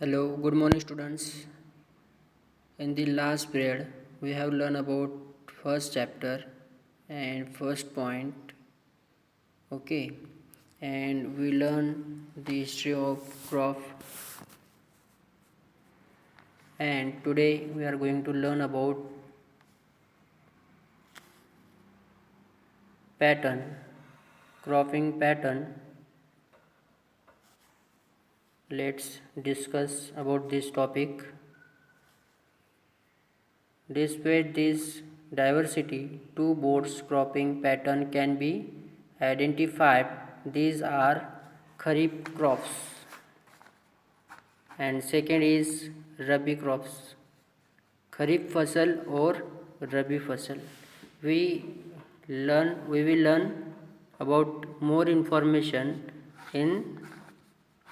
Hello, good morning students. In the last period, we have learned about first chapter and first point, okay, and we learn the history of crop. And today we are going to learn about pattern, cropping pattern. Let's discuss about this topic. Despite this diversity, two boards cropping pattern can be identified. These are kharif crops and second is rabi crops. Kharif फसल और rabi फसल. We will learn about more information in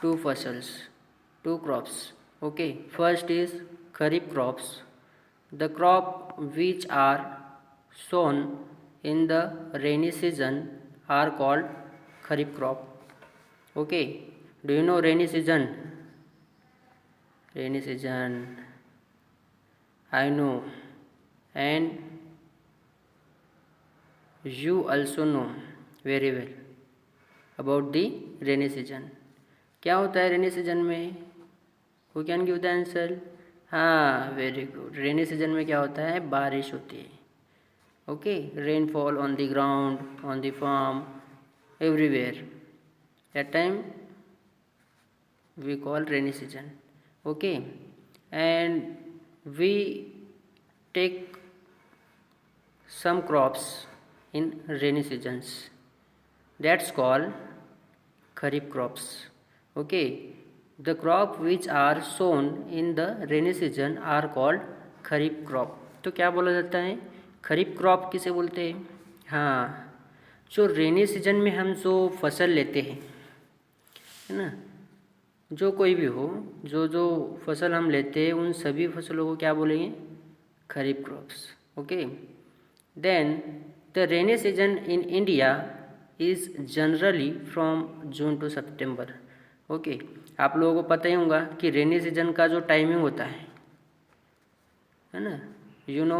two fasals, two crops. Okay, first is kharif crops. The crop which are sown in the rainy season are called kharif crop. Okay, do you know rainy season? Rainy season, I know, and you also know very well about the rainy season. क्या होता है rainy season में? Who can give the answer? हाँ, very good. Rainy season में क्या होता है? बारिश होती है. Okay, rainfall on the ground, on the farm, everywhere. That time we call rainy season. Okay, and we take some crops in rainy seasons, that's called kharif crops. Okay, the crop which are sown in the rainy season are called kharif crop. तो क्या बोला जाता है? खरीफ crop किसे बोलते हैं? हाँ, जो रेनी सीजन में हम जो फसल लेते हैं, है ना, जो कोई भी हो, जो जो फसल हम लेते हैं उन सभी फसलों को क्या बोलेंगे? Kharif crops. Okay, then the rainy season in India is generally from June to September. Okay, आप लोगों को पता ही होगा कि रेनी सीजन का जो टाइमिंग होता है ना, you know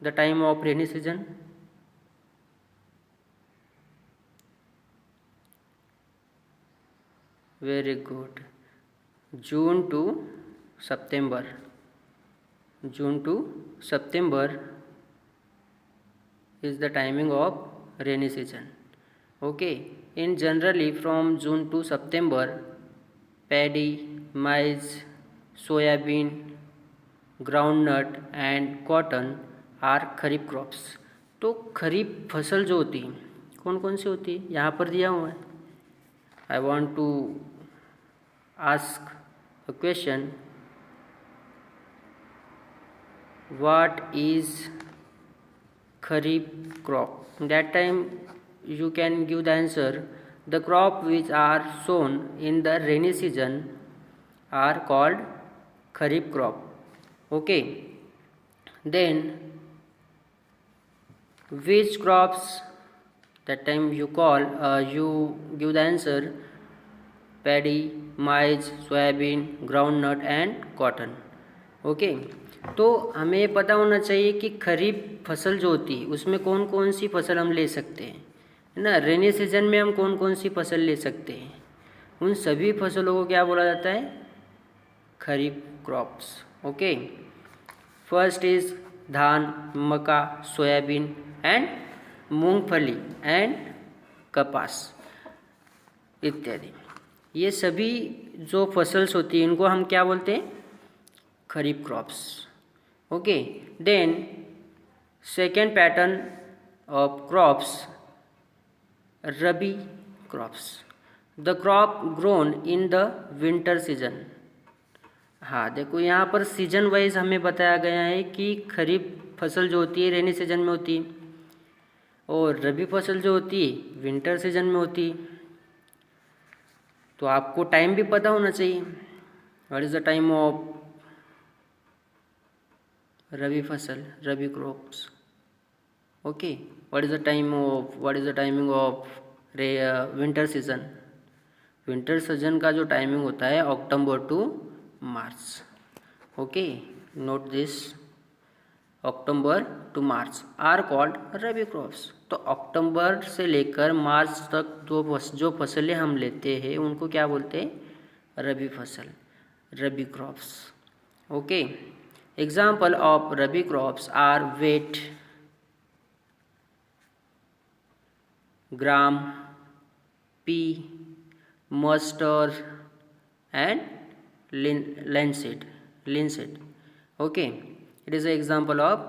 the time of rainy season. Very good. June to September. June to September is the timing of rainy season. Okay, in generally from June to September, paddy, maize, soybean, groundnut and cotton are kharif crops. तो खरीफ फसल जो होती है कौन कौन सी होती है यहाँ पर दिया हुआ है. I want to ask a question. What is kharif crop? That time you can give the answer. The crop which are sown in the rainy season are called kharif crop. Okay, then which crops? That time you give the answer. Paddy, maize, soybean, groundnut and cotton. Okay, तो हमें पता होना चाहिए कि खरीफ फसल जो होती है उसमें कौन कौन सी फसल हम ले सकते हैं, है ना. रेनी सीजन में हम कौन कौन सी फसल ले सकते हैं? उन सभी फसलों को क्या बोला जाता है? खरीफ क्रॉप्स. ओके, फर्स्ट इज धान, मक्का, सोयाबीन एंड मूंगफली एंड कपास इत्यादि. ये सभी जो फसल्स होती हैं इनको हम क्या बोलते हैं? खरीफ crops. Okay, then second pattern of crops, rabi crops. The crop grown in the winter season. हाँ, देखो यहाँ पर सीजन वाइज हमें बताया गया है कि खरीफ फसल जो होती है रेनी सीजन में होती है और रबी फसल जो होती है विंटर सीजन में होती है. तो आपको टाइम भी पता होना चाहिए. What is the time of rabi फसल, rabi crops. Okay, what is the timing of winter season? Winter season का जो टाइमिंग होता है October to March. Okay, note this. October to March are called rabi crops. तो अक्टूबर से लेकर मार्च तक जो फसलें हम लेते हैं उनको क्या बोलते हैं? रबी फसल, rabi crops. Okay. Example of rabi crops are wheat, gram, pea, mustard and linseed. Okay, it is an example of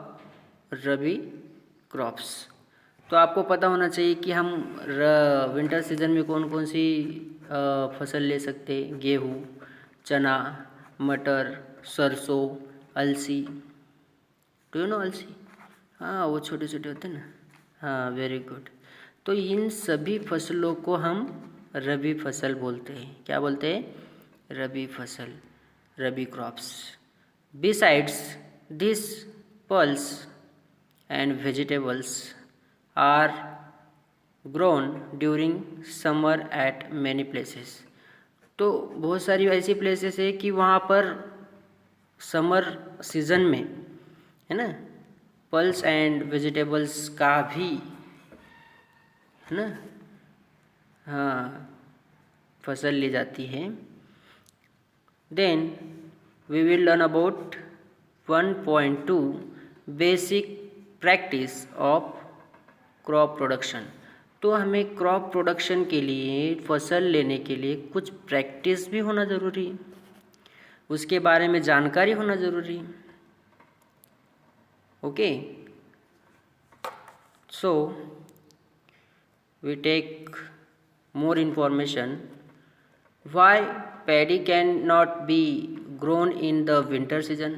rabi crops. तो आपको पता होना चाहिए कि हम विंटर सीजन में कौन कौन सी फसल ले सकते हैं. गेहूँ, चना, मटर, सरसों, अलसी. डू यू नो अलसी? हाँ, वो छोटे छोटे होते हैं ना. हाँ, वेरी गुड. तो इन सभी फसलों को हम रबी फसल बोलते हैं. क्या बोलते हैं? रबी फसल, rabi crops. Besides this, pulse and vegetables are grown during summer at many places. तो बहुत सारी ऐसी प्लेसेस है कि वहाँ पर समर सीजन में, है ना, पल्स एंड वेजिटेबल्स का भी, है ना, हाँ, फसल ली जाती है. Then we will learn about 1.2 basic practice of crop production. तो हमें क्रॉप प्रोडक्शन के लिए, फसल लेने के लिए कुछ प्रैक्टिस भी होना ज़रूरी है, उसके बारे में जानकारी होना ज़रूरी है. Okay, so we take more information. Why paddy cannot be grown in the winter season?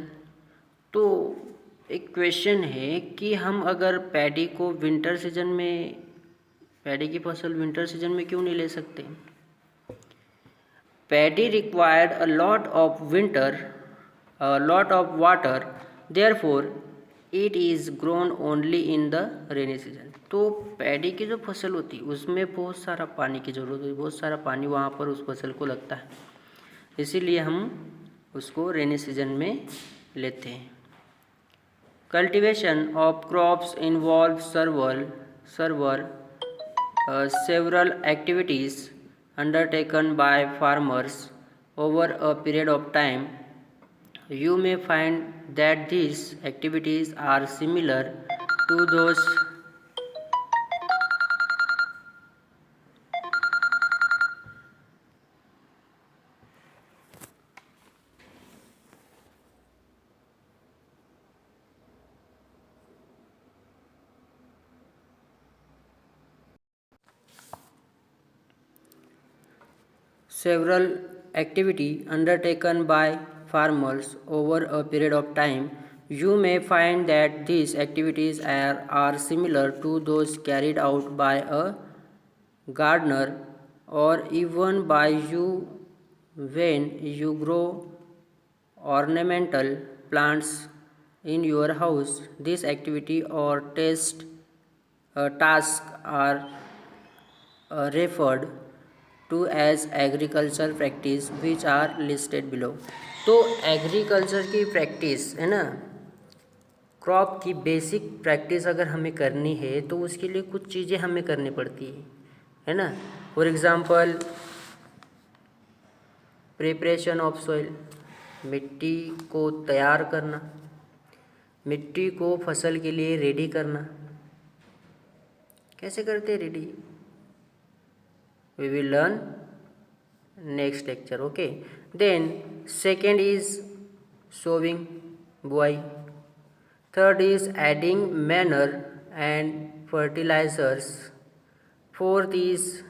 तो एक क्वेश्चन है कि हम अगर पैडी को विंटर सीजन में, पैडी की फसल विंटर सीजन में क्यों नहीं ले सकते? Paddy required a lot of winter, a lot of water, therefore it is grown only in the rainy season. तो पैडी की जो फसल होती है उसमें बहुत सारा पानी की ज़रूरत होती है, बहुत सारा पानी वहाँ पर उस फसल को लगता है, इसीलिए हम उसको रेनी सीजन में लेते हैं. Cultivation of crops involve several activities undertaken by farmers over a period of time. You may find that these activities are similar to those several activity undertaken by farmers over a period of time. You may find that these activities are similar to those carried out by a gardener or even by you when you grow ornamental plants in your house. This activity or task are referred to as agricultural practice which are listed below. तो agriculture की practice, है ना, crop की basic practice अगर हमें करनी है तो उसके लिए कुछ चीज़ें हमें करनी पड़ती है ना. For example preparation of soil, मिट्टी को तैयार करना, मिट्टी को फसल के लिए रेडी करना. कैसे करते हैं ready? We will learn next lecture. Okay, then second is sowing, बुआई. Third is adding manure and fertilizers. Fourth is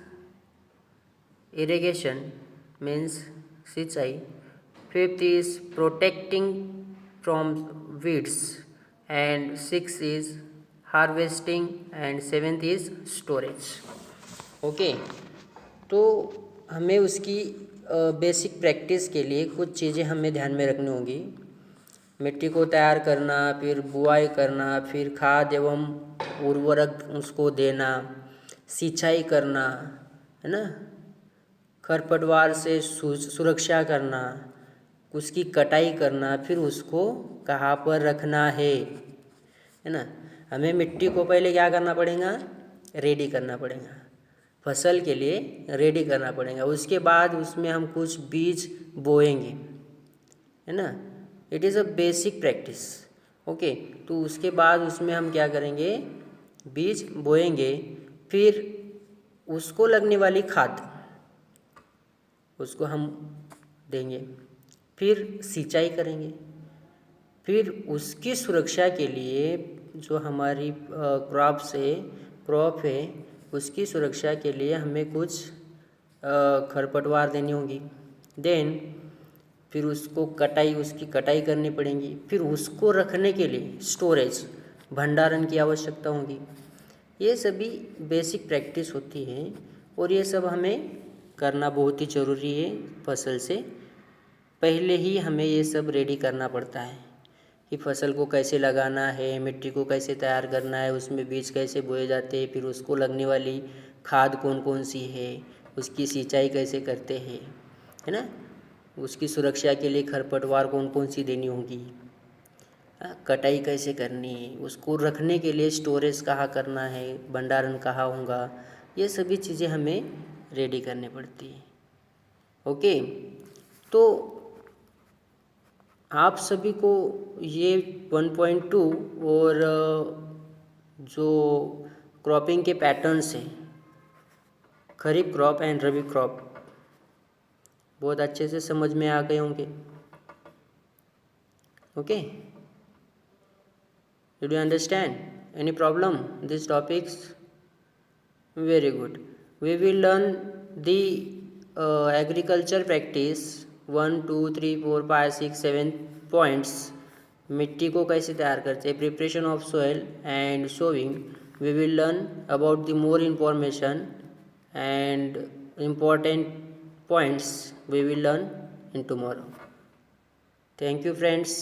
irrigation, means सिंचाई. Fifth is protecting from weeds, and sixth is harvesting, and seventh is storage. Okay, तो हमें उसकी basic practice के लिए कुछ चीज़ें हमें ध्यान में रखनी होगी. मिट्टी को तैयार करना, फिर बुआई करना, फिर खाद एवं उर्वरक उसको देना, सिंचाई करना, है ना, खरपतवार से सुरक्षा करना, उसकी कटाई करना, फिर उसको कहाँ पर रखना है ना। हमें मिट्टी को पहले क्या करना पड़ेगा, रेडी करना पड़ेगा, फसल के लिए रेडी करना पड़ेगा। उसके बाद उसमें हम कुछ बीज बोएंगे, है ना। It is a basic practice, okay. तो उसके बाद उसमें हम क्या करेंगे, बीज बोएंगे, फिर उसको लगने वाली खाद उसको हम देंगे, फिर सिंचाई करेंगे, फिर उसकी सुरक्षा के लिए जो हमारी क्रॉप है उसकी सुरक्षा के लिए हमें कुछ खरपतवार देनी होगी। देन फिर उसकी कटाई करनी पड़ेगी, फिर उसको रखने के लिए स्टोरेज, भंडारण की आवश्यकता होगी। ये सभी बेसिक प्रैक्टिस होती है और ये सब हमें करना बहुत ही ज़रूरी है। फसल से पहले ही हमें ये सब रेडी करना पड़ता है कि फसल को कैसे लगाना है, मिट्टी को कैसे तैयार करना है, उसमें बीज कैसे बोए जाते हैं, फिर उसको लगने वाली खाद कौन कौन सी है, उसकी सिंचाई कैसे करते हैं, है ना। उसकी सुरक्षा के लिए खरपतवार कौन कौन सी देनी होगी, कटाई कैसे करनी है, उसको रखने के लिए स्टोरेज कहाँ करना है, भंडारण कहाँ होगा, ये सभी चीज़ें हमें रेडी करनी पड़ती है, ओके। तो आप सभी को ये 1.2 और जो क्रॉपिंग के पैटर्न्स हैं, खरीफ क्रॉप एंड रबी क्रॉप, बहुत अच्छे से समझ में आ गए होंगे, okay. Did you understand? Any problem? These topics? Very good. We will learn the agriculture practice 1, 2, 3, 4, 5, 6, 7 points. मिट्टी को कैसे तैयार करते हैं, preparation of soil and sowing. We will learn about the more information and important points we will learn in tomorrow. Thank you friends.